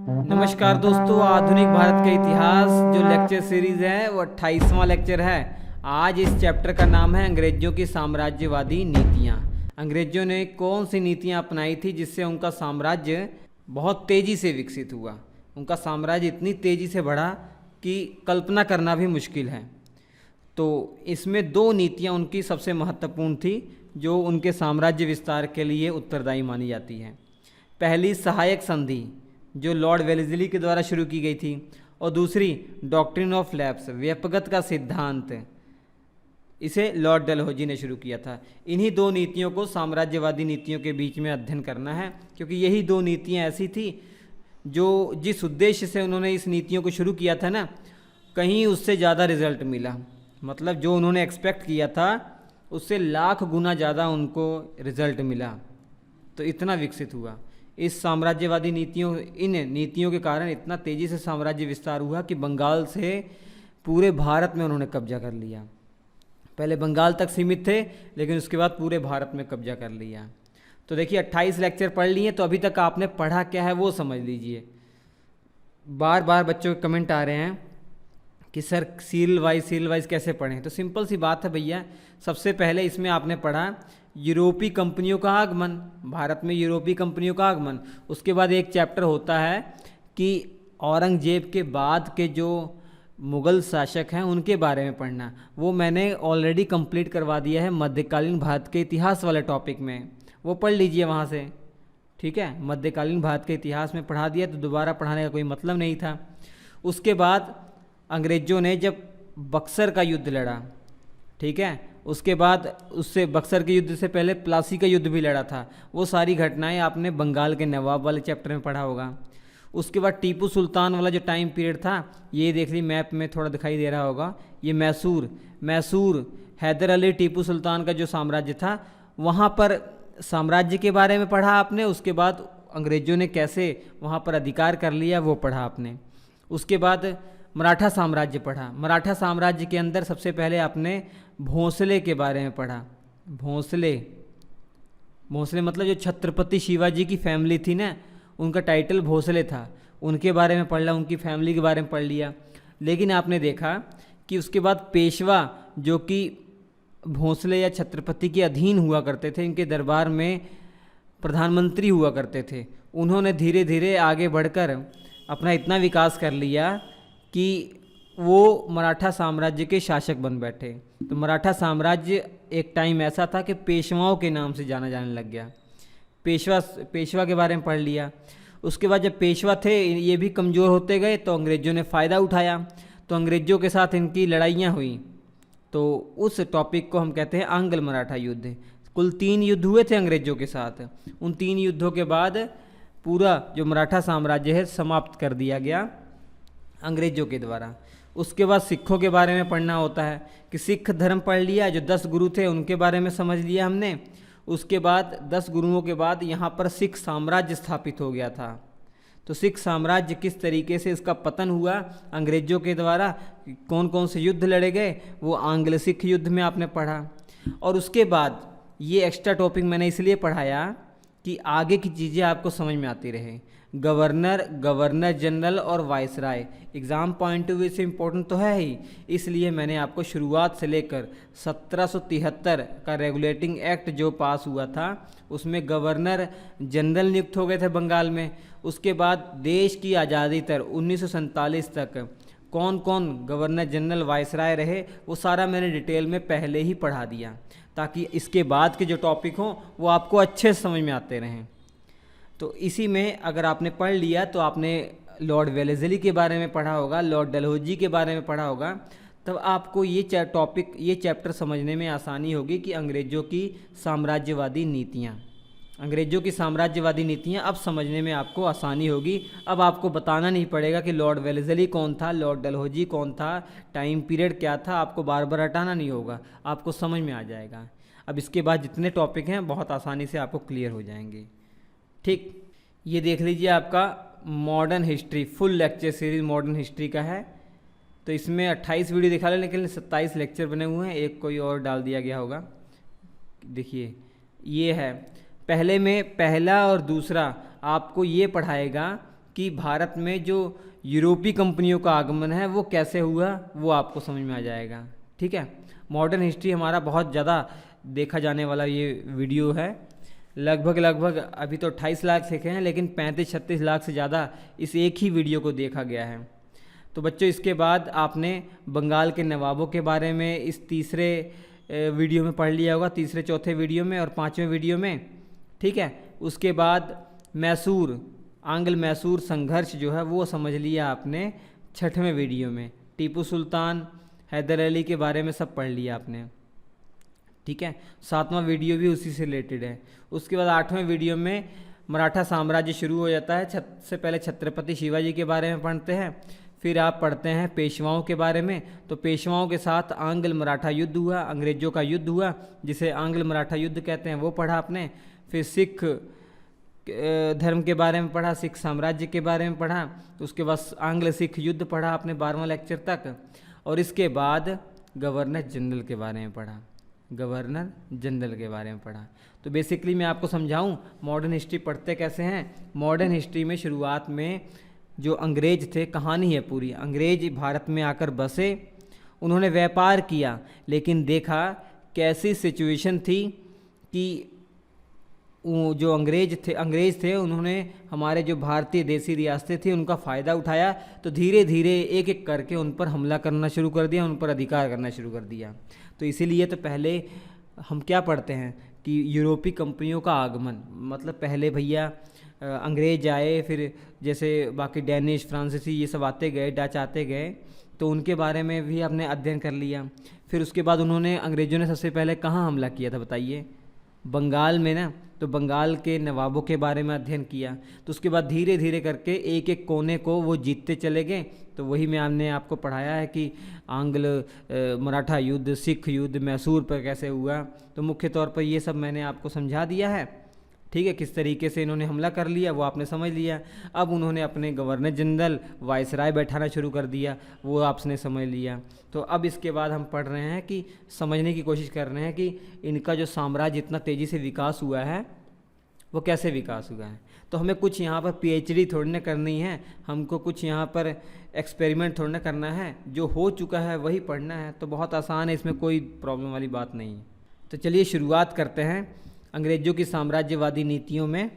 नमस्कार दोस्तों, आधुनिक भारत का इतिहास जो लेक्चर सीरीज है वो 28वां लेक्चर है। आज इस चैप्टर का नाम है अंग्रेजों की साम्राज्यवादी नीतियाँ। अंग्रेजों ने कौन सी नीतियाँ अपनाई थी जिससे उनका साम्राज्य बहुत तेज़ी से विकसित हुआ। उनका साम्राज्य इतनी तेज़ी से बढ़ा कि कल्पना करना भी मुश्किल है। तो इसमें दो नीतियाँ उनकी सबसे महत्वपूर्ण थी जो उनके साम्राज्य विस्तार के लिए उत्तरदायी मानी जाती है। पहली सहायक संधि जो लॉर्ड वेलेस्ली के द्वारा शुरू की गई थी, और दूसरी डॉक्ट्रिन ऑफ लैप्स व्यपगत का सिद्धांत, इसे लॉर्ड डलहौजी ने शुरू किया था। इन्हीं दो नीतियों को साम्राज्यवादी नीतियों के बीच में अध्ययन करना है, क्योंकि यही दो नीतियाँ ऐसी थी जो जिस उद्देश्य से उन्होंने इस नीतियों को शुरू किया था ना, कहीं उससे ज़्यादा रिजल्ट मिला। मतलब जो उन्होंने एक्सपेक्ट किया था उससे लाख गुना ज़्यादा उनको रिजल्ट मिला। तो इतना विकसित हुआ इस साम्राज्यवादी नीतियों, इन नीतियों के कारण इतना तेज़ी से साम्राज्य विस्तार हुआ कि बंगाल से पूरे भारत में उन्होंने कब्जा कर लिया। पहले बंगाल तक सीमित थे, लेकिन उसके बाद पूरे भारत में कब्जा कर लिया। तो देखिए 28 लेक्चर पढ़ लिए, तो अभी तक आपने पढ़ा क्या है वो समझ लीजिए। बार बार बच्चों के कमेंट आ रहे हैं कि सर सीरियल वाइज कैसे पढ़ें। तो सिंपल सी बात है भैया, सबसे पहले इसमें आपने पढ़ा यूरोपीय कंपनियों का आगमन, भारत में यूरोपीय कंपनियों का आगमन। उसके बाद एक चैप्टर होता है कि औरंगजेब के बाद के जो मुग़ल शासक हैं उनके बारे में पढ़ना। वो मैंने ऑलरेडी कंप्लीट करवा दिया है मध्यकालीन भारत के इतिहास वाले टॉपिक में, वो पढ़ लीजिए वहाँ से। ठीक है, मध्यकालीन भारत के इतिहास में पढ़ा दिया तो दोबारा पढ़ाने का कोई मतलब नहीं था। उसके बाद अंग्रेज़ों ने जब बक्सर का युद्ध लड़ा, ठीक है, उसके बाद उससे बक्सर के युद्ध से पहले प्लासी का युद्ध भी लड़ा था। वो सारी घटनाएं आपने बंगाल के नवाब वाले चैप्टर में पढ़ा होगा। उसके बाद टीपू सुल्तान वाला जो टाइम पीरियड था, ये देख ली मैप में थोड़ा दिखाई दे रहा होगा, ये मैसूर हैदर अली टीपू सुल्तान का जो साम्राज्य था, वहाँ पर साम्राज्य के बारे में पढ़ा आपने। उसके बाद अंग्रेज़ों ने कैसे वहाँ पर अधिकार कर लिया वो पढ़ा आपने। उसके बाद मराठा साम्राज्य पढ़ा। मराठा साम्राज्य के अंदर सबसे पहले आपने भोंसले के बारे में पढ़ा। भोंसले मतलब जो छत्रपति शिवाजी की फैमिली थी ना, उनका टाइटल भोंसले था, उनके बारे में पढ़ लिया, उनकी फैमिली के बारे में पढ़ लिया। लेकिन आपने देखा कि उसके बाद पेशवा जो कि भोंसले या छत्रपति के अधीन हुआ करते थे, इनके दरबार में प्रधानमंत्री हुआ करते थे, उन्होंने धीरे धीरे आगे बढ़कर अपना इतना विकास कर लिया कि वो मराठा साम्राज्य के शासक बन बैठे। तो मराठा साम्राज्य एक टाइम ऐसा था कि पेशवाओं के नाम से जाना जाने लग गया। पेशवा के बारे में पढ़ लिया। उसके बाद जब पेशवा थे ये भी कमज़ोर होते गए, तो अंग्रेज़ों ने फ़ायदा उठाया, तो अंग्रेज़ों के साथ इनकी लड़ाइयाँ हुई। तो उस टॉपिक को हम कहते हैं आंग्ल मराठा युद्ध। कुल 3 युद्ध हुए थे अंग्रेज़ों के साथ। उन 3 युद्धों के बाद पूरा जो मराठा साम्राज्य है समाप्त कर दिया गया अंग्रेज़ों के द्वारा। उसके बाद सिखों के बारे में पढ़ना होता है कि सिख धर्म पढ़ लिया, जो 10 गुरु थे उनके बारे में समझ लिया हमने। उसके बाद 10 गुरुओं के बाद यहाँ पर सिख साम्राज्य स्थापित हो गया था। तो सिख साम्राज्य किस तरीके से इसका पतन हुआ अंग्रेज़ों के द्वारा, कौन कौन से युद्ध लड़े गए, वो आंग्ल सिख युद्ध में आपने पढ़ा। और उसके बाद ये एक्स्ट्रा टॉपिक मैंने इसलिए पढ़ाया कि आगे की चीज़ें आपको समझ में आती रहे। गवर्नर जनरल और viceroy exam point of view से इम्पोर्टेंट तो है ही, इसलिए मैंने आपको शुरुआत से लेकर 1773 का रेगुलेटिंग एक्ट जो पास हुआ था उसमें गवर्नर जनरल नियुक्त हो गए थे बंगाल में। उसके बाद देश की आज़ादी तक 1947 तक कौन कौन गवर्नर जनरल वाइसराय रहे, वो सारा मैंने डिटेल में पहले ही पढ़ा दिया, ताकि इसके बाद के जो टॉपिक हों वो आपको अच्छे से समझ में आते रहें। तो इसी में अगर आपने पढ़ लिया तो आपने लॉर्ड वेलेस्ली के बारे में पढ़ा होगा, लॉर्ड डलहौजी के बारे में पढ़ा होगा, तब आपको ये चैप्टर समझने में आसानी होगी कि अंग्रेज़ों की साम्राज्यवादी नीतियाँ अब समझने में आपको आसानी होगी। अब आपको बताना नहीं पड़ेगा कि लॉर्ड वेलेस्ली कौन था, लॉर्ड डलहौजी कौन था, टाइम पीरियड क्या था, आपको बार बार हटाना नहीं होगा, आपको समझ में आ जाएगा। अब इसके बाद जितने टॉपिक हैं बहुत आसानी से आपको क्लियर हो जाएंगे। ठीक, ये देख लीजिए आपका modern history full lecture series modern history का है। तो इसमें 28 वीडियो दिखा रहे, लेकिन 27 लेक्चर बने हुए हैं, एक कोई और डाल दिया गया होगा। देखिए ये है, पहले में पहला और दूसरा आपको ये पढ़ाएगा कि भारत में जो यूरोपीय कंपनियों का आगमन है वो कैसे हुआ, वो आपको समझ में आ जाएगा। ठीक है, मॉडर्न हिस्ट्री हमारा बहुत ज़्यादा देखा जाने वाला ये वीडियो है। लगभग अभी तो 28 लाख देखे हैं, लेकिन 35-36 लाख से ज़्यादा इस एक ही वीडियो को देखा गया है। तो बच्चों, इसके बाद आपने बंगाल के नवाबों के बारे में इस तीसरे वीडियो में पढ़ लिया होगा, तीसरे चौथे वीडियो में और पाँचवें वीडियो में। ठीक है, उसके बाद मैसूर, आंग्ल मैसूर संघर्ष जो है वो समझ लिया आपने छठवें वीडियो में। टीपू सुल्तान, हैदर अली के बारे में सब पढ़ लिया आपने। ठीक है, सातवां वीडियो भी उसी से रिलेटेड है। उसके बाद आठवें वीडियो में मराठा साम्राज्य शुरू हो जाता है। सबसे पहले छत्रपति शिवाजी के बारे में पढ़ते हैं, फिर आप पढ़ते हैं पेशवाओं के बारे में। तो पेशवाओं के साथ आंग्ल मराठा युद्ध हुआ, अंग्रेज़ों का युद्ध हुआ, जिसे आंग्ल मराठा युद्ध कहते हैं, वो पढ़ा आपने। फिर सिख धर्म के बारे में पढ़ा, सिख साम्राज्य के बारे में पढ़ा। उसके बाद आंग्ल सिख युद्ध पढ़ा आपने 12वां लेक्चर तक। और इसके बाद गवर्नर जनरल के बारे में पढ़ा, गवर्नर जनरल के बारे में पढ़ा। तो बेसिकली मैं आपको समझाऊं मॉडर्न हिस्ट्री पढ़ते कैसे हैं। मॉडर्न हिस्ट्री में शुरुआत में जो अंग्रेज थे, कहानी है पूरी, अंग्रेज भारत में आकर बसे, उन्होंने व्यापार किया, लेकिन देखा कैसी सिचुएशन थी कि जो अंग्रेज थे उन्होंने हमारे जो भारतीय देसी रियासतें थी उनका फ़ायदा उठाया। तो धीरे धीरे एक एक करके उन पर हमला करना शुरू कर दिया, उन पर अधिकार करना शुरू कर दिया। तो इसीलिए तो पहले हम क्या पढ़ते हैं कि यूरोपीय कंपनियों का आगमन, मतलब पहले भैया अंग्रेज आए, फिर जैसे बाकी डैनिश, फ्रांसीसी ये सब आते गए, डच आते गए, तो उनके बारे में भी हमने अध्ययन कर लिया। फिर उसके बाद अंग्रेज़ों ने सबसे पहले कहाँ हमला किया था बताइए? बंगाल में ना। तो बंगाल के नवाबों के बारे में अध्ययन किया। तो उसके बाद धीरे धीरे करके एक एक कोने को वो जीतते चले गए। तो वही हमने आपको पढ़ाया है कि आंग्ल मराठा युद्ध, सिख युद्ध, मैसूर पर कैसे हुआ। तो मुख्य तौर पर ये सब मैंने आपको समझा दिया है। ठीक है, किस तरीके से इन्होंने हमला कर लिया वो आपने समझ लिया। अब उन्होंने अपने गवर्नर जनरल, वायसराय बैठाना शुरू कर दिया, वो आपने समझ लिया। तो अब इसके बाद हम पढ़ रहे हैं कि समझने की कोशिश कर रहे हैं कि इनका जो साम्राज्य इतना तेज़ी से विकास हुआ है वो कैसे विकास हुआ है। तो हमें कुछ यहाँ पर पीएचडी थोड़ी ना करनी है, हमको कुछ यहाँ पर एक्सपेरिमेंट थोड़ी ना करना है, जो हो चुका है वही पढ़ना है। तो बहुत आसान है, इसमें कोई प्रॉब्लम वाली बात नहीं है। तो चलिए शुरुआत करते हैं अंग्रेजों की साम्राज्यवादी नीतियों में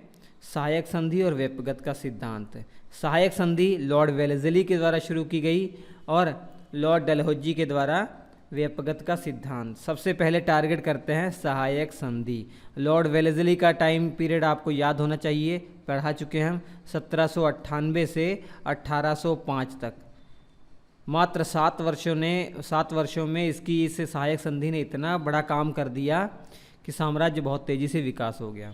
सहायक संधि और व्यक्तिगत का सिद्धांत। सहायक संधि लॉर्ड वेलेस्ली के द्वारा शुरू की गई और लॉर्ड डलहौजी के द्वारा व्यक्तिगत का सिद्धांत। सबसे पहले टारगेट करते हैं सहायक संधि। लॉर्ड वेलेस्ली का टाइम पीरियड आपको याद होना चाहिए, पढ़ा चुके हैं हम, 1798 से 1805 तक। मात्र 7 वर्षों में इसकी इस सहायक संधि ने इतना बड़ा काम कर दिया कि साम्राज्य बहुत तेज़ी से विकास हो गया।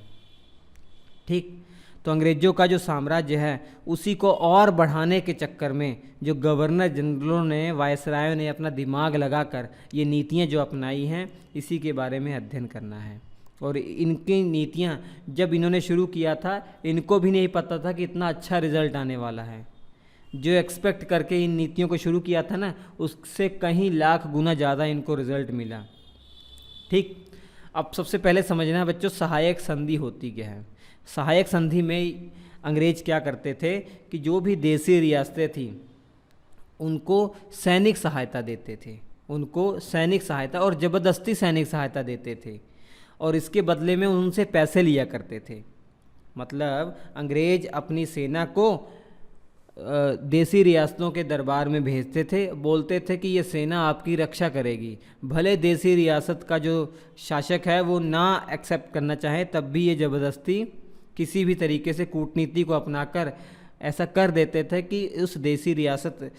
ठीक, तो अंग्रेज़ों का जो साम्राज्य है उसी को और बढ़ाने के चक्कर में जो गवर्नर जनरलों ने, वायसरायों ने अपना दिमाग लगाकर ये नीतियाँ जो अपनाई हैं, इसी के बारे में अध्ययन करना है। और इनकी नीतियाँ जब इन्होंने शुरू किया था, इनको भी नहीं पता था कि इतना अच्छा रिजल्ट आने वाला है। जो एक्सपेक्ट करके इन नीतियों को शुरू किया था ना, उससे कहीं लाख गुना ज़्यादा इनको रिजल्ट मिला। ठीक, अब सबसे पहले समझना है बच्चों सहायक संधि होती क्या है। सहायक संधि में अंग्रेज क्या करते थे कि जो भी देसी रियासतें थी उनको सैनिक सहायता देते थे, उनको सैनिक सहायता और ज़बरदस्ती सैनिक सहायता देते थे, और इसके बदले में उनसे पैसे लिया करते थे। मतलब अंग्रेज अपनी सेना को देसी रियासतों के दरबार में भेजते थे, बोलते थे कि ये सेना आपकी रक्षा करेगी। भले देसी रियासत का जो शासक है वो ना एक्सेप्ट करना चाहे, तब भी ये ज़बरदस्ती किसी भी तरीके से कूटनीति को अपनाकर ऐसा कर देते थे कि उस देसी रियासत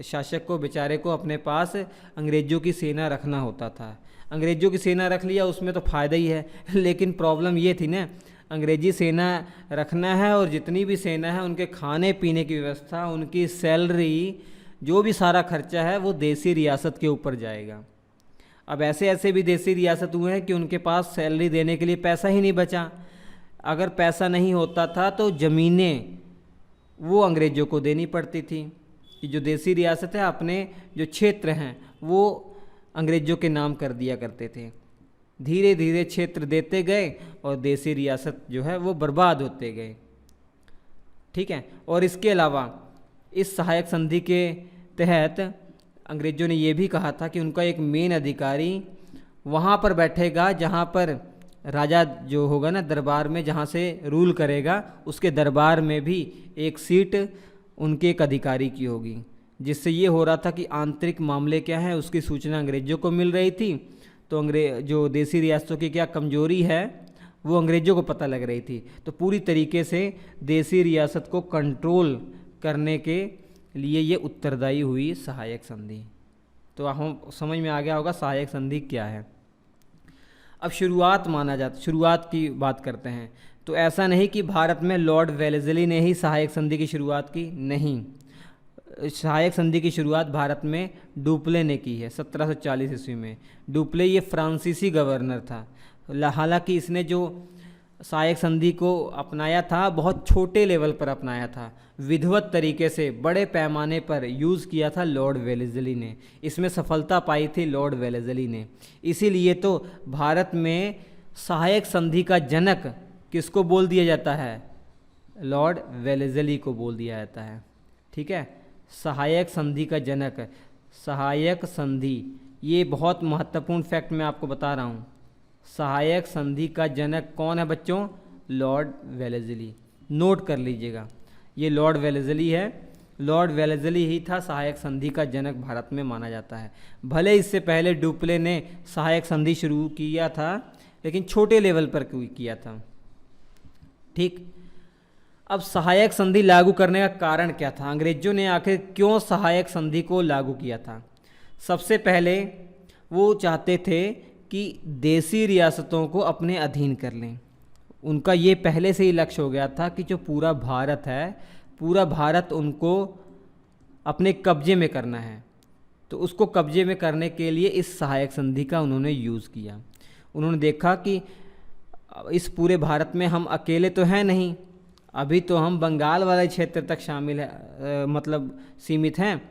शासक को, बेचारे को, अपने पास अंग्रेज़ों की सेना रखना होता था। अंग्रेज़ों की सेना रख लिया उसमें तो फ़ायदा ही है, लेकिन प्रॉब्लम ये थी ना, अंग्रेजी सेना रखना है और जितनी भी सेना है उनके खाने पीने की व्यवस्था, उनकी सैलरी, जो भी सारा खर्चा है वो देसी रियासत के ऊपर जाएगा। अब ऐसे भी देसी रियासत हुए हैं कि उनके पास सैलरी देने के लिए पैसा ही नहीं बचा। अगर पैसा नहीं होता था तो ज़मीनें वो अंग्रेज़ों को देनी पड़ती थी कि जो देसी रियासत है अपने जो क्षेत्र हैं वो अंग्रेज़ों के नाम कर दिया करते थे। धीरे धीरे क्षेत्र देते गए और देसी रियासत जो है वो बर्बाद होते गए। ठीक है। और इसके अलावा इस सहायक संधि के तहत अंग्रेज़ों ने ये भी कहा था कि उनका एक मेन अधिकारी वहाँ पर बैठेगा जहाँ पर राजा जो होगा ना दरबार में, जहाँ से रूल करेगा, उसके दरबार में भी एक सीट उनके एक अधिकारी की होगी, जिससे ये हो रहा था कि आंतरिक मामले क्या है उसकी सूचना अंग्रेज़ों को मिल रही थी। तो जो देसी रियासतों की क्या कमजोरी है वो अंग्रेज़ों को पता लग रही थी। तो पूरी तरीके से देसी रियासत को कंट्रोल करने के लिए ये उत्तरदायी हुई सहायक संधि। तो हम समझ में आ गया होगा सहायक संधि क्या है। अब शुरुआत की बात करते हैं। तो ऐसा नहीं कि भारत में लॉर्ड वेलेस्ली ने ही सहायक संधि की शुरुआत की, नहीं। सहायक संधि की शुरुआत भारत में डुप्ले ने की है 1740 ईस्वी में। डुप्ले ये फ्रांसीसी गवर्नर था। हालांकि इसने जो सहायक संधि को अपनाया था बहुत छोटे लेवल पर अपनाया था, विधिवत तरीके से बड़े पैमाने पर यूज़ किया था लॉर्ड वेलेस्ली ने। इसमें सफलता पाई थी लॉर्ड वेलेस्ली ने। इसीलिए तो भारत में सहायक संधि का जनक किसको बोल दिया जाता है? लॉर्ड वेलेस्ली को बोल दिया जाता है। ठीक है, सहायक संधि का जनक, सहायक संधि, ये बहुत महत्वपूर्ण फैक्ट मैं आपको बता रहा हूँ। सहायक संधि का जनक कौन है बच्चों? Lord Wellesley. नोट कर लीजिएगा, ये लॉर्ड वेलेस्ली है। लॉर्ड वेलेस्ली ही था सहायक संधि का जनक, भारत में माना जाता है। भले इससे पहले डुप्ले ने सहायक संधि शुरू किया था, लेकिन छोटे लेवल पर किया था। ठीक, अब सहायक संधि लागू करने का कारण क्या था? अंग्रेजों ने आखिर क्यों सहायक संधि को लागू किया था? सबसे पहले वो चाहते थे कि देसी रियासतों को अपने अधीन कर लें। उनका ये पहले से ही लक्ष्य हो गया था कि जो पूरा भारत है, पूरा भारत उनको अपने कब्जे में करना है। तो उसको कब्जे में करने के लिए इस सहायक संधि का उन्होंने यूज़ किया। उन्होंने देखा कि इस पूरे भारत में हम अकेले तो हैं नहीं, अभी तो हम बंगाल वाले क्षेत्र तक शामिल है, मतलब सीमित हैं,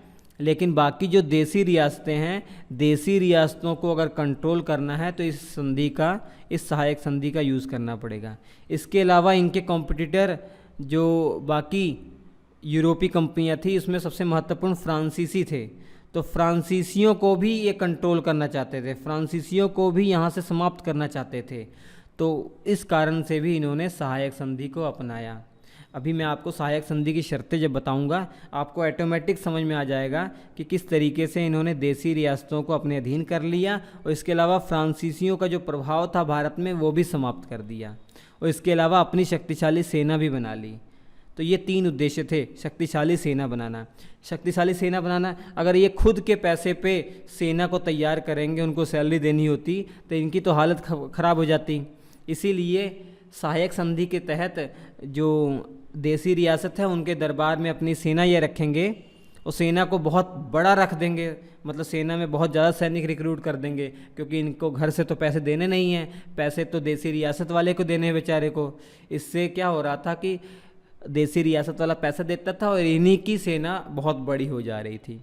लेकिन बाकी जो देसी रियासतें हैं, देसी रियासतों को अगर कंट्रोल करना है तो इस सहायक संधि का यूज़ करना पड़ेगा। इसके अलावा इनके कॉम्पिटिटर जो बाकी यूरोपीय कंपनियां थी, इसमें सबसे महत्वपूर्ण फ्रांसीसी थे। तो फ्रांसीसियों को भी ये कंट्रोल करना चाहते थे, फ्रांसीसियों को भी यहाँ से समाप्त करना चाहते थे। तो इस कारण से भी इन्होंने सहायक संधि को अपनाया। अभी मैं आपको सहायक संधि की शर्तें जब बताऊंगा, आपको ऑटोमेटिक समझ में आ जाएगा कि किस तरीके से इन्होंने देसी रियासतों को अपने अधीन कर लिया, और इसके अलावा फ्रांसीसियों का जो प्रभाव था भारत में वो भी समाप्त कर दिया, और इसके अलावा अपनी शक्तिशाली सेना भी बना ली। तो ये 3 उद्देश्य थे, शक्तिशाली सेना बनाना। शक्तिशाली सेना बनाना, अगर ये खुद के पैसे पे सेना को तैयार करेंगे, उनको सैलरी देनी होती, तो इनकी तो हालत ख़राब हो जाती। इसीलिए सहायक संधि के तहत जो देसी रियासत है उनके दरबार में अपनी सेना ये रखेंगे, और सेना को बहुत बड़ा रख देंगे, मतलब सेना में बहुत ज़्यादा सैनिक रिक्रूट कर देंगे, क्योंकि इनको घर से तो पैसे देने नहीं हैं, पैसे तो देसी रियासत वाले को देने हैं बेचारे को। इससे क्या हो रहा था कि देसी रियासत वाला पैसा देता था और इन्हीं की सेना बहुत बड़ी हो जा रही थी।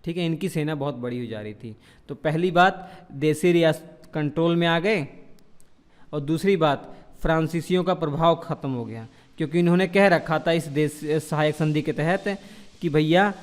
ठीक है, इनकी सेना बहुत बड़ी हो जा रही थी। तो पहली बात, देसी रियासत कंट्रोल में आ गए, और दूसरी बात, फ्रांसीसियों का प्रभाव ख़त्म हो गया, क्योंकि इन्होंने कह रखा था इस सहायक संधि के तहत कि भैया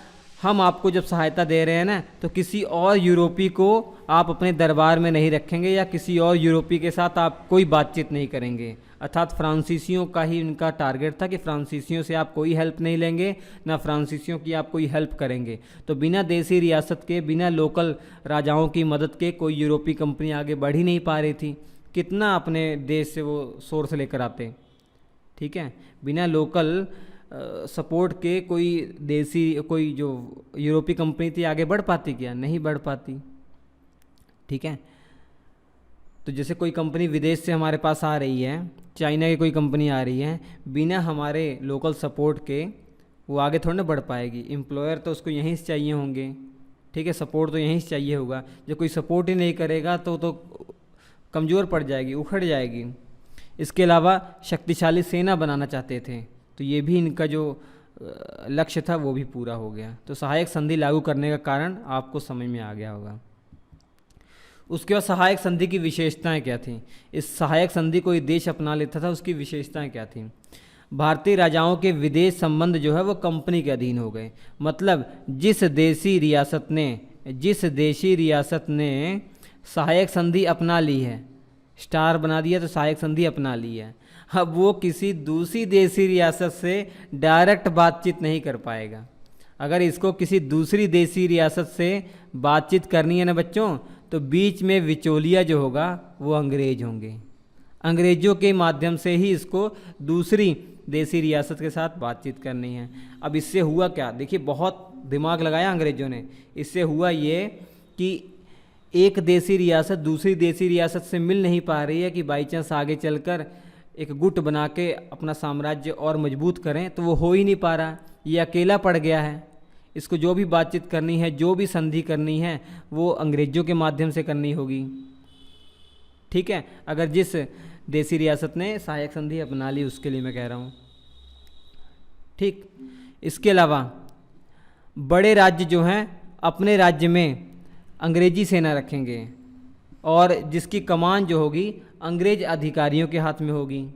हम आपको जब सहायता दे रहे हैं ना, तो किसी और यूरोपी को आप अपने दरबार में नहीं रखेंगे, या किसी और यूरोपी के साथ आप कोई बातचीत नहीं करेंगे। अर्थात फ्रांसीसियों का ही इनका टारगेट था कि फ्रांसीसियों से आप कोई हेल्प नहीं लेंगे, ना फ्रांसीसियों की आप कोई हेल्प करेंगे। तो बिना देसी रियासत के, बिना लोकल राजाओं की मदद के कोई यूरोपीय कंपनी आगे बढ़ ही नहीं पा रही थी। कितना अपने देश से वो सोर्स लेकर आते, ठीक है। बिना लोकल सपोर्ट के कोई जो यूरोपीय कंपनी थी आगे बढ़ पाती क्या? नहीं बढ़ पाती। ठीक है, तो जैसे कोई कंपनी विदेश से हमारे पास आ रही है, चाइना की कोई कंपनी आ रही है, बिना हमारे लोकल सपोर्ट के वो आगे थोड़ा ना बढ़ पाएगी। एम्प्लॉयर तो उसको यहीं से चाहिए होंगे, ठीक है, सपोर्ट तो यहीं से चाहिए होगा। जब कोई सपोर्ट ही नहीं करेगा तो कमज़ोर पड़ जाएगी, उखड़ जाएगी। इसके अलावा शक्तिशाली सेना बनाना चाहते थे, तो ये भी इनका जो लक्ष्य था वो भी पूरा हो गया। तो सहायक संधि लागू करने का कारण आपको समझ में आ गया होगा। उसके बाद सहायक संधि की विशेषताएं क्या थीं? इस सहायक संधि कोई देश अपना लेता था, उसकी विशेषताएं क्या थीं? भारतीय राजाओं के विदेश संबंध जो है वो कंपनी के अधीन हो गए। मतलब जिस देशी रियासत ने सहायक संधि अपना ली है, स्टार बना दिया तो सहायक संधि अपना ली है, अब वो किसी दूसरी देशी रियासत से डायरेक्ट बातचीत नहीं कर पाएगा। अगर इसको किसी दूसरी देशी रियासत से बातचीत करनी है ना बच्चों, तो बीच में विचोलिया जो होगा वो अंग्रेज होंगे। अंग्रेजों के माध्यम से ही इसको दूसरी देशी रियासत के साथ बातचीत करनी है। अब इससे हुआ क्या, देखिए बहुत दिमाग लगाया अंग्रेजों ने। इससे हुआ ये कि एक देशी रियासत दूसरी देशी रियासत से मिल नहीं पा रही है कि बाई चांस आगे चलकर एक गुट बना के अपना साम्राज्य और मजबूत करें, तो वो हो ही नहीं पा रहा। ये अकेला पड़ गया है। इसको जो भी बातचीत करनी है, जो भी संधि करनी है, वो अंग्रेजों के माध्यम से करनी होगी। ठीक है, अगर जिस देशी रियासत ने सहायक संधि अपना ली उसके लिए मैं कह रहा हूँ। ठीक, इसके अलावा बड़े राज्य जो हैं अपने राज्य में अंग्रेजी सेना रखेंगे और जिसकी कमान जो होगी अंग्रेज अधिकारियों के हाथ में होगी,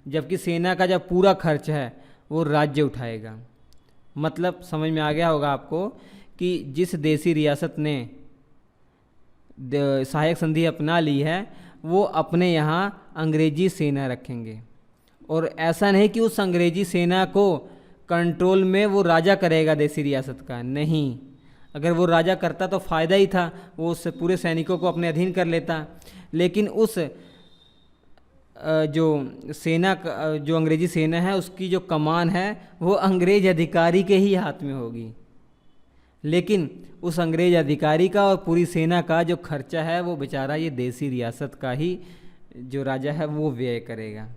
जबकि सेना का जब पूरा खर्च है वो राज्य उठाएगा। मतलब समझ में आ गया होगा आपको कि जिस देशी रियासत ने सहायक संधि अपना ली है वो अपने यहाँ अंग्रेजी सेना रखेंगे। और ऐसा नहीं कि उस अंग्रेजी सेना को कंट्रोल में वो राजा करेगा देशी रियासत का, नहीं। अगर वो राजा करता तो फ़ायदा ही था, वो उस पूरे सैनिकों को अपने अधीन कर लेता। लेकिन उस जो सेना जो अंग्रेजी सेना है उसकी जो कमान है वो अंग्रेज अधिकारी के ही हाथ में होगी। लेकिन उस अंग्रेज अधिकारी का और पूरी सेना का जो खर्चा है वो बेचारा ये देशी रियासत का ही जो राजा है वो व्यय करेगा।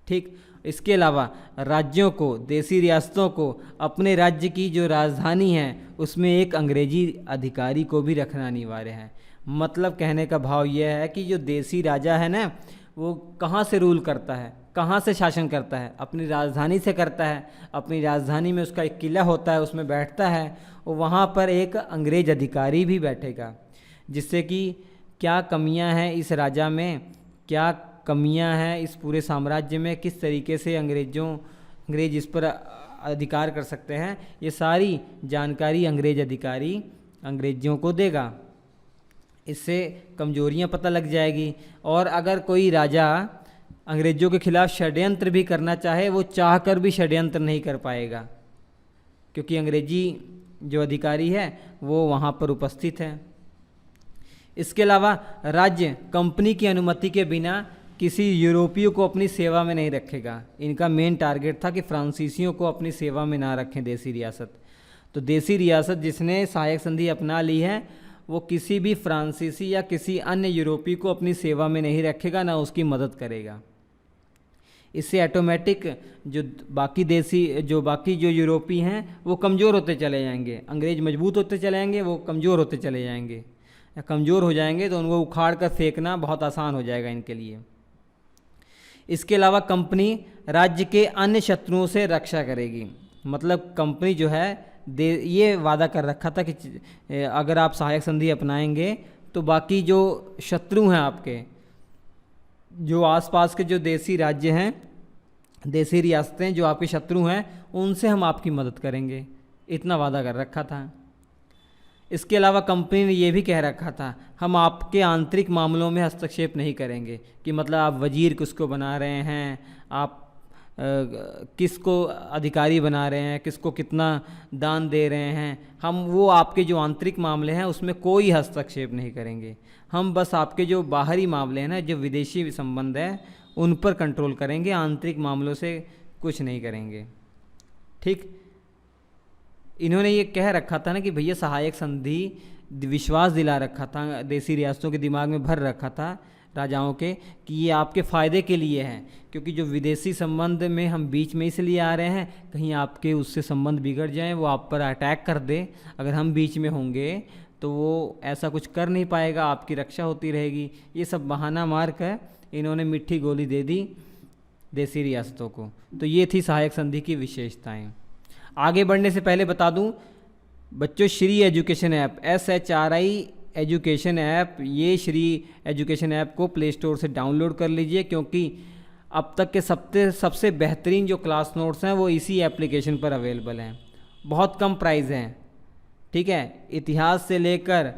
ठीक, इसके अलावा राज्यों को, देशी रियासतों को अपने राज्य की जो राजधानी है उसमें एक अंग्रेजी अधिकारी को भी रखना अनिवार्य है। मतलब कहने का भाव यह है कि जो देशी राजा है ना वो कहाँ से रूल करता है, कहाँ से शासन करता है, अपनी राजधानी से करता है। अपनी राजधानी में उसका एक किला होता है, उसमें बैठता है और वहाँ पर एक अंग्रेज अधिकारी भी बैठेगा, जिससे कि क्या कमियाँ हैं इस राजा में, क्या कमियाँ हैं इस पूरे साम्राज्य में, किस तरीके से अंग्रेज इस पर अधिकार कर सकते हैं, ये सारी जानकारी अंग्रेज अधिकारी अंग्रेजियों को देगा। इससे कमजोरियां पता लग जाएगी। और अगर कोई राजा अंग्रेज़ों के खिलाफ षड्यंत्र भी करना चाहे वो चाहकर भी षड्यंत्र नहीं कर पाएगा, क्योंकि अंग्रेजी जो अधिकारी है वो वहाँ पर उपस्थित है। इसके अलावा राज्य कंपनी की अनुमति के बिना किसी यूरोपीय को अपनी सेवा में नहीं रखेगा। इनका मेन टारगेट था कि फ्रांसीसियों को अपनी सेवा में ना रखें देशी रियासत। तो देशी रियासत जिसने सहायक संधि अपना ली है वो किसी भी फ्रांसीसी या किसी अन्य यूरोपीय को अपनी सेवा में नहीं रखेगा, ना उसकी मदद करेगा। इससे ऑटोमेटिक जो बाकी जो यूरोपीय हैं वो कमज़ोर होते चले जाएंगे। अंग्रेज मजबूत होते चले जाएंगे, वो कमज़ोर होते चले जाएंगे। या कमज़ोर हो जाएंगे तो उनको उखाड़ कर फेंकना बहुत आसान हो जाएगा इनके लिए। इसके अलावा कंपनी राज्य के अन्य शत्रुओं से रक्षा करेगी। मतलब कंपनी जो है ये वादा कर रखा था कि अगर आप सहायक संधि अपनाएंगे तो बाकी जो शत्रु हैं आपके, जो आसपास के जो देशी राज्य हैं, देशी रियासतें जो आपके शत्रु हैं, उनसे हम आपकी मदद करेंगे, इतना वादा कर रखा था। इसके अलावा कंपनी ने ये भी कह रखा था हम आपके आंतरिक मामलों में हस्तक्षेप नहीं करेंगे, कि मतलब आप वजीर किसको बना रहे हैं, आप किसको अधिकारी बना रहे हैं, किसको कितना दान दे रहे हैं, हम वो आपके जो आंतरिक मामले हैं उसमें कोई हस्तक्षेप नहीं करेंगे। हम बस आपके जो बाहरी मामले हैं ना, जो विदेशी संबंध है, उन पर कंट्रोल करेंगे, आंतरिक मामलों से कुछ नहीं करेंगे। ठीक, इन्होंने ये कह रखा था ना कि भैया सहायक संधि विश्वास दिला रखा था, देशी रियासतों के दिमाग में भर रखा था राजाओं के, कि ये आपके फ़ायदे के लिए है, क्योंकि जो विदेशी संबंध में हम बीच में इसलिए आ रहे हैं कहीं आपके उससे संबंध बिगड़ जाएं, वो आप पर अटैक कर दे। अगर हम बीच में होंगे तो वो ऐसा कुछ कर नहीं पाएगा, आपकी रक्षा होती रहेगी। ये सब बहाना मार कर इन्होंने मिट्टी गोली दे दी देशी रियासतों को। तो ये थी सहायक संधि की विशेषताएँ। आगे बढ़ने से पहले बता दूं बच्चों, Shri education app SHRI education app, ये श्री एजुकेशन ऐप को प्ले स्टोर से डाउनलोड कर लीजिए, क्योंकि अब तक के सबसे बेहतरीन जो क्लास नोट्स हैं वो इसी एप्लीकेशन पर अवेलेबल हैं। बहुत कम प्राइस हैं, ठीक है। इतिहास से लेकर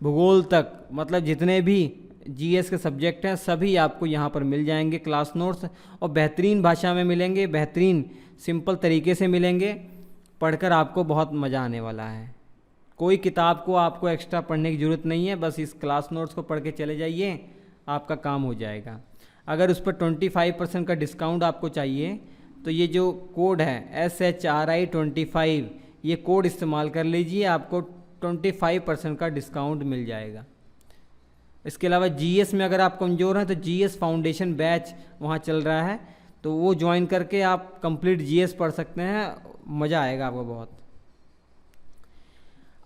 भूगोल तक, मतलब जितने भी जीएस के सब्जेक्ट हैं सभी आपको यहाँ पर मिल जाएंगे क्लास नोट्स, और बेहतरीन भाषा में मिलेंगे, बेहतरीन सिंपल तरीके से मिलेंगे। पढ़कर आपको बहुत मज़ा आने वाला है। कोई किताब को आपको एक्स्ट्रा पढ़ने की ज़रूरत नहीं है, बस इस क्लास नोट्स को पढ़ के चले जाइए, आपका काम हो जाएगा। अगर उस पर 25% का डिस्काउंट आपको चाहिए तो ये जो कोड है SHRI25, ये कोड इस्तेमाल कर लीजिए, आपको 25% का डिस्काउंट मिल जाएगा। इसके अलावा जीएस में अगर आप कमज़ोर हैं तो जीएस फाउंडेशन बैच वहाँ चल रहा है, तो वो ज्वाइन करके आप कंप्लीट जीएस पढ़ सकते हैं, मज़ा आएगा आपको बहुत।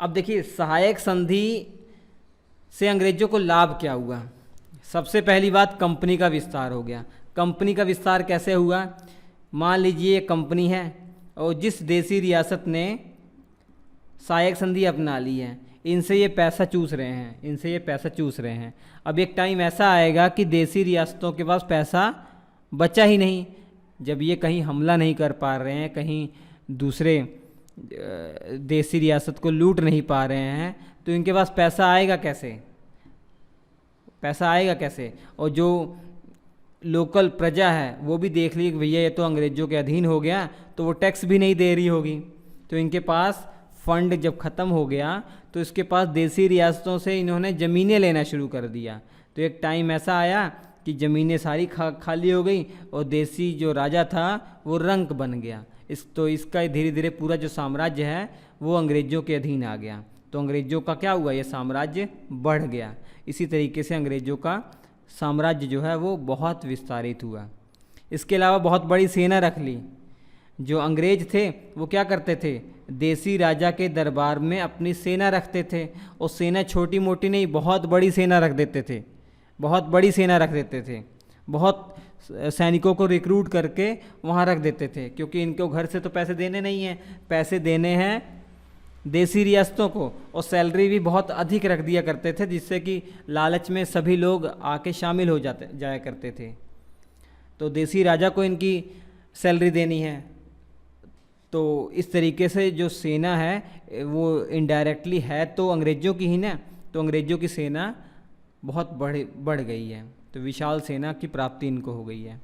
अब देखिए सहायक संधि से अंग्रेजों को लाभ क्या हुआ। सबसे पहली बात, कंपनी का विस्तार हो गया। कंपनी का विस्तार कैसे हुआ? मान लीजिए एक कंपनी है और जिस देसी रियासत ने सहायक संधि अपना ली है, इनसे ये पैसा चूस रहे हैं। अब एक टाइम ऐसा आएगा कि देसी रियासतों के पास पैसा बचा ही नहीं। जब ये कहीं हमला नहीं कर पा रहे हैं, कहीं दूसरे देसी रियासत को लूट नहीं पा रहे हैं, तो इनके पास पैसा आएगा कैसे? और जो लोकल प्रजा है वो भी देख ली कि भैया ये तो अंग्रेज़ों के अधीन हो गया, तो वो टैक्स भी नहीं दे रही होगी। तो इनके पास फंड जब ख़त्म हो गया तो इसके पास देसी रियासतों से इन्होंने ज़मीनें लेना शुरू कर दिया। तो एक टाइम ऐसा आया कि ज़मीनें सारी खाली हो गई और देसी जो राजा था वो रंक बन गया। इसका धीरे धीरे पूरा जो साम्राज्य है वो अंग्रेज़ों के अधीन आ गया। तो अंग्रेज़ों का क्या हुआ, ये साम्राज्य बढ़ गया। इसी तरीके से अंग्रेज़ों का साम्राज्य जो है वो बहुत विस्तारित हुआ। इसके अलावा बहुत बड़ी सेना रख ली। जो अंग्रेज थे वो क्या करते थे, देसी राजा के दरबार में अपनी सेना रखते थे, और सेना छोटी मोटी नहीं, बहुत बड़ी सेना रख देते थे। बहुत सैनिकों को रिक्रूट करके वहाँ रख देते थे, क्योंकि इनको घर से तो पैसे देने नहीं हैं, पैसे देने हैं देसी रियासतों को, और सैलरी भी बहुत अधिक रख दिया करते थे, जिससे कि लालच में सभी लोग आके शामिल हो जाया करते थे। तो देसी राजा को इनकी सैलरी देनी है। तो इस तरीके से जो सेना है वो इनडायरेक्टली है तो अंग्रेज़ों की ही ना, तो अंग्रेज़ों की सेना बहुत बढ़ गई है। तो विशाल सेना की प्राप्ति इनको हो गई है,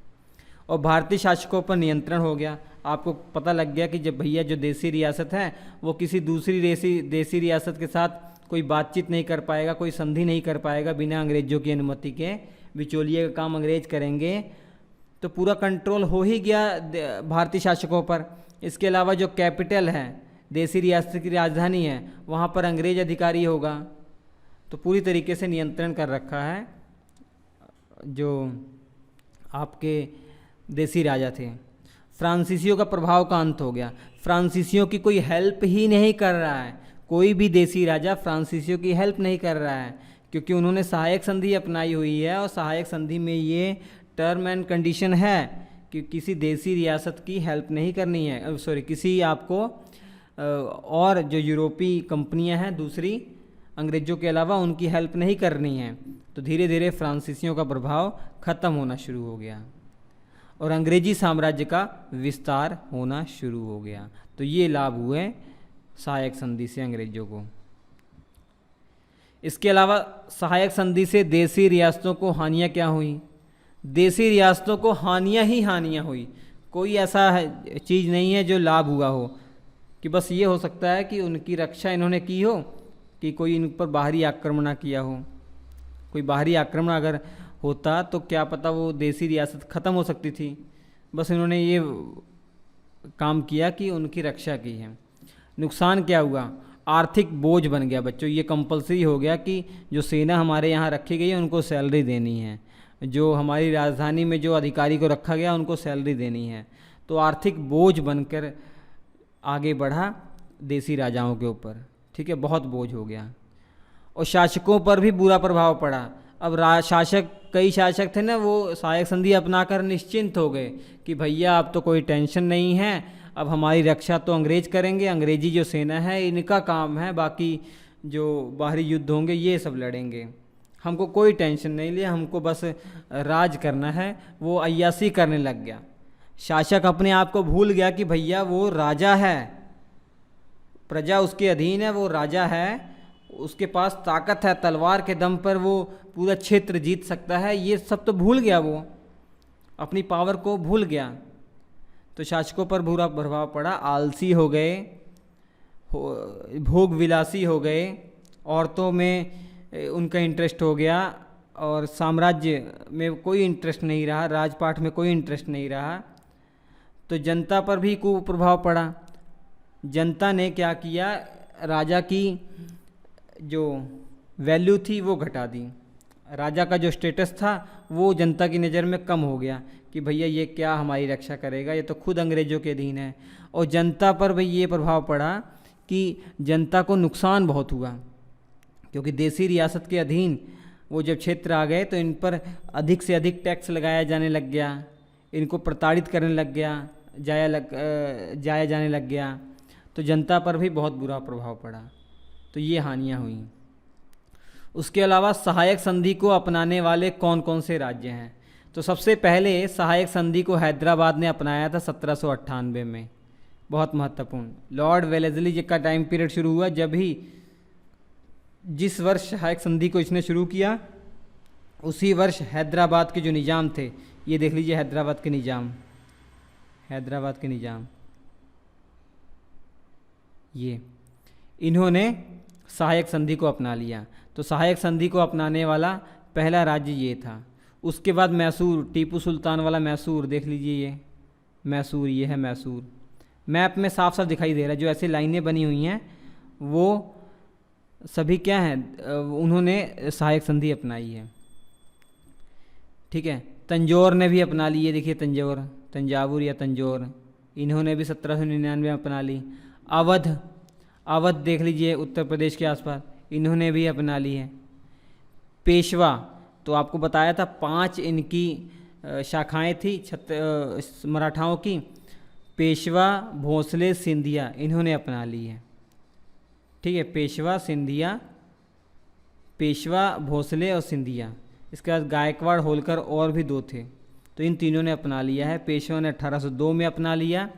और भारतीय शासकों पर नियंत्रण हो गया। आपको पता लग गया कि जब भैया जो देसी रियासत है वो किसी दूसरी देसी रियासत के साथ कोई बातचीत नहीं कर पाएगा, कोई संधि नहीं कर पाएगा बिना अंग्रेज़ों की अनुमति के, बिचौलिए का काम अंग्रेज़ करेंगे, तो पूरा कंट्रोल हो ही गया भारतीय शासकों पर। इसके अलावा जो कैपिटल है, देसी रियासत की राजधानी है, वहाँ पर अंग्रेज अधिकारी होगा। तो पूरी तरीके से नियंत्रण कर रखा है जो आपके देसी राजा थे। फ्रांसीसियों का प्रभाव का अंत हो गया। फ्रांसीसियों की कोई हेल्प ही नहीं कर रहा है, कोई भी देसी राजा फ्रांसीसियों की हेल्प नहीं कर रहा है, क्योंकि उन्होंने सहायक संधि अपनाई हुई है, और सहायक संधि में ये टर्म एंड कंडीशन है कि किसी देसी रियासत की हेल्प नहीं करनी है, किसी आपको और जो यूरोपीय कंपनियां हैं दूसरी अंग्रेज़ों के अलावा, उनकी हेल्प नहीं करनी है। तो धीरे धीरे फ्रांसीसियों का प्रभाव ख़त्म होना शुरू हो गया और अंग्रेजी साम्राज्य का विस्तार होना शुरू हो गया। तो ये लाभ हुए सहायक संधि से अंग्रेज़ों को। इसके अलावा सहायक संधि से देसी रियासतों को हानियाँ क्या हुई? देसी रियासतों को हानियाँ ही हानियाँ हुई। कोई ऐसा चीज़ नहीं है जो लाभ हुआ हो, कि बस ये हो सकता है कि उनकी रक्षा इन्होंने की हो, कि कोई इन पर बाहरी आक्रमण ना किया हो। कोई बाहरी आक्रमण अगर होता तो क्या पता वो देसी रियासत ख़त्म हो सकती थी। बस इन्होंने ये काम किया कि उनकी रक्षा की है। नुकसान क्या हुआ? आर्थिक बोझ बन गया बच्चों। ये कंपलसरी हो गया कि जो सेना हमारे यहाँ रखी गई है उनको सैलरी देनी है, जो हमारी राजधानी में जो अधिकारी को रखा गया उनको सैलरी देनी है। तो आर्थिक बोझ बनकर आगे बढ़ा देसी राजाओं के ऊपर, ठीक है, बहुत बोझ हो गया। और शासकों पर भी बुरा प्रभाव पड़ा। अब कई शासक थे ना, वो सहायक संधि अपनाकर निश्चिंत हो गए कि भैया अब तो कोई टेंशन नहीं है, अब हमारी रक्षा तो अंग्रेज करेंगे, अंग्रेजी जो सेना है इनका काम है, बाकी जो बाहरी युद्ध होंगे ये सब लड़ेंगे। हमको कोई टेंशन नहीं लिया, हमको बस राज करना है। वो अय्यासी करने लग गया। शासक अपने आप को भूल गया कि भैया वो राजा है, प्रजा उसके अधीन है, वो राजा है, उसके पास ताकत है, तलवार के दम पर वो पूरा क्षेत्र जीत सकता है। ये सब तो भूल गया, वो अपनी पावर को भूल गया। तो शासकों पर बुरा प्रभाव पड़ा, आलसी हो गए, भोग विलासी हो गए, औरतों में उनका इंटरेस्ट हो गया और साम्राज्य में कोई इंटरेस्ट नहीं रहा, राजपाट में कोई इंटरेस्ट नहीं रहा। तो जनता पर भी कुप्रभाव पड़ा। जनता ने क्या किया, राजा की जो वैल्यू थी वो घटा दी। राजा का जो स्टेटस था वो जनता की नज़र में कम हो गया कि भैया ये क्या हमारी रक्षा करेगा, ये तो खुद अंग्रेज़ों के अधीन है। और जनता पर भी ये प्रभाव पड़ा कि जनता को नुकसान बहुत हुआ, क्योंकि देसी रियासत के अधीन वो जब क्षेत्र आ गए तो इन पर अधिक से अधिक टैक्स लगाया जाने लग गया, इनको प्रताड़ित करने लग गया, जाया जाने लग गया। तो जनता पर भी बहुत बुरा प्रभाव पड़ा। तो ये हानियाँ हुई। उसके अलावा सहायक संधि को अपनाने वाले कौन कौन से राज्य हैं? तो सबसे पहले सहायक संधि को हैदराबाद ने अपनाया था 1798 में। बहुत महत्वपूर्ण। लॉर्ड वेलेस्ली जी का टाइम पीरियड शुरू हुआ जब ही, जिस वर्ष सहायक संधि को इसने शुरू किया उसी वर्ष हैदराबाद के जो निज़ाम थे, ये देख लीजिए हैदराबाद के निज़ाम, हैदराबाद के निज़ाम, ये इन्होंने सहायक संधि को अपना लिया। तो सहायक संधि को अपनाने वाला पहला राज्य ये था। उसके बाद मैसूर, टीपू सुल्तान वाला मैसूर देख लीजिए, ये मैसूर, ये है मैसूर। मैप में साफ साफ दिखाई दे रहा है, जो ऐसे लाइनें बनी हुई हैं वो सभी क्या हैं, उन्होंने सहायक संधि अपनाई है। ठीक है। तंजौर ने भी अपना ली है, देखिए तंजौर, तंजावुर या तंजौर, इन्होंने भी 1799 में अपना ली। अवध, अवध देख लीजिए उत्तर प्रदेश के आसपास, इन्होंने भी अपना ली है। पेशवा, तो आपको बताया था 5 इनकी शाखाएं थी मराठाओं की, पेशवा, भोंसले, सिंधिया, इन्होंने अपना ली है। ठीक है, पेशवा, सिंधिया, पेशवा, भोंसले और सिंधिया। इसके बाद गायकवाड़, होलकर और भी 2 थे, तो इन तीनों ने अपना लिया है। पेशवा ने 1802 में अपना लिया।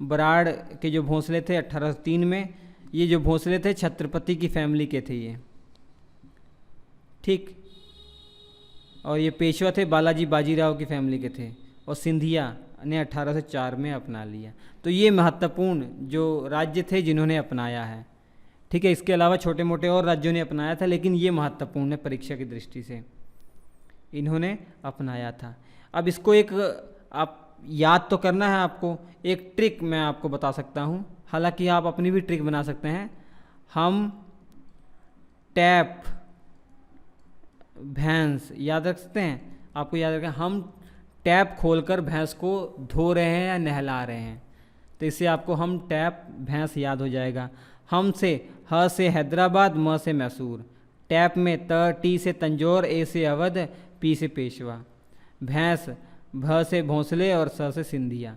बराड़ के जो भोंसले थे 1803 में। ये जो भोंसले थे छत्रपति की फैमिली के थे ये, ठीक। और ये पेशवा थे बालाजी बाजीराव की फैमिली के थे। और सिंधिया ने 1804 में अपना लिया। तो ये महत्वपूर्ण जो राज्य थे जिन्होंने अपनाया है। ठीक है। इसके अलावा छोटे मोटे और राज्यों ने अपनाया था, लेकिन ये महत्वपूर्ण है परीक्षा की दृष्टि से, इन्होंने अपनाया था। अब इसको एक आप याद तो करना है आपको। एक ट्रिक मैं आपको बता सकता हूँ, हालांकि आप अपनी भी ट्रिक बना सकते हैं। हम टैप भैंस याद रख सकते हैं, आपको याद रखें, हम टैप खोलकर भैंस को धो रहे हैं या नहला रहे हैं, तो इससे आपको हम टैप भैंस याद हो जाएगा। हम से ह से हैदराबाद, म से मैसूर, टैप में टी से तंजौर, ए से अवध, पी से पेशवा, भैंस भ से भोंसले और स से सिंधिया।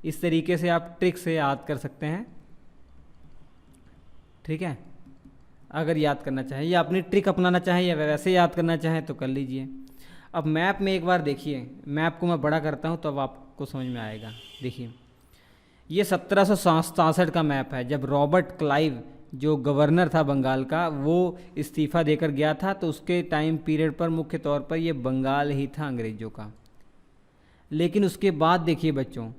इस तरीके से आप ट्रिक से याद कर सकते हैं। ठीक है। अगर याद करना चाहें या अपनी ट्रिक अपनाना चाहें या वैसे याद करना चाहें तो कर लीजिए। अब मैप में एक बार देखिए, मैप को मैं बड़ा करता हूं तो अब आपको समझ में आएगा। देखिए ये 1767 का मैप है, जब रॉबर्ट क्लाइव जो गवर्नर था बंगाल का, वो इस्तीफ़ा देकर गया था, तो उसके टाइम पीरियड पर मुख्य तौर पर ये बंगाल ही था अंग्रेज़ों का। लेकिन उसके बाद देखिए बच्चों,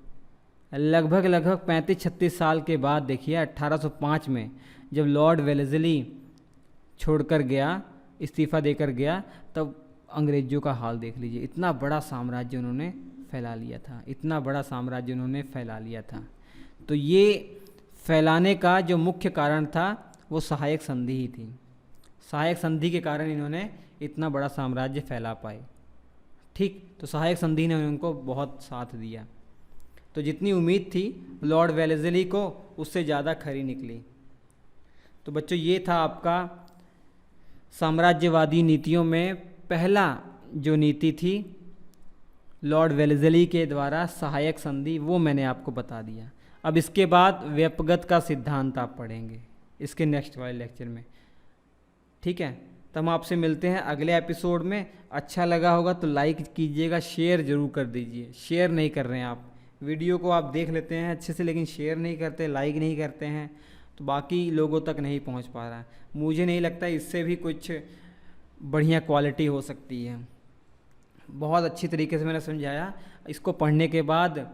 लगभग 35-36 साल के बाद देखिए 1805 में जब लॉर्ड वेलेस्ली छोड़कर गया, इस्तीफ़ा देकर गया, तब अंग्रेज़ों का हाल देख लीजिए। इतना बड़ा साम्राज्य उन्होंने फैला लिया था, इतना बड़ा साम्राज्य उन्होंने फैला लिया था। तो ये फैलाने का जो मुख्य कारण था वो सहायक संधि ही थी। सहायक संधि के कारण इन्होंने इतना बड़ा साम्राज्य फैला पाए। ठीक। तो सहायक संधि ने उनको बहुत साथ दिया। तो जितनी उम्मीद थी लॉर्ड वेलेस्ली को, उससे ज़्यादा खरी निकली। तो बच्चों ये था आपका साम्राज्यवादी नीतियों में पहला जो नीति थी लॉर्ड वेलेस्ली के द्वारा सहायक संधि, वो मैंने आपको बता दिया। अब इसके बाद व्यापगत का सिद्धांत आप पढ़ेंगे इसके नेक्स्ट वाले लेक्चर में। ठीक है। तो हम आपसे मिलते हैं अगले एपिसोड में। अच्छा लगा होगा तो लाइक कीजिएगा, शेयर ज़रूर कर दीजिए। शेयर नहीं कर रहे हैं आप, वीडियो को आप देख लेते हैं अच्छे से लेकिन शेयर नहीं करते, लाइक नहीं करते हैं, तो बाकी लोगों तक नहीं पहुंच पा रहा है। मुझे नहीं लगता इससे भी कुछ बढ़िया क्वालिटी हो सकती है। बहुत अच्छी तरीके से मैंने समझाया। इसको पढ़ने के बाद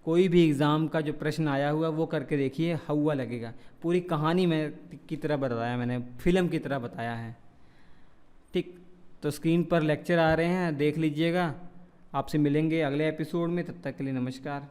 कोई भी एग्ज़ाम का जो प्रश्न आया हुआ वो करके देखिए, हवा लगेगा। पूरी कहानी में की तरह बताया मैंने, फिल्म की तरह बताया है। ठीक, तो स्क्रीन पर लेक्चर आ रहे हैं, देख लीजिएगा। आपसे मिलेंगे अगले एपिसोड में, तब तक के लिए नमस्कार।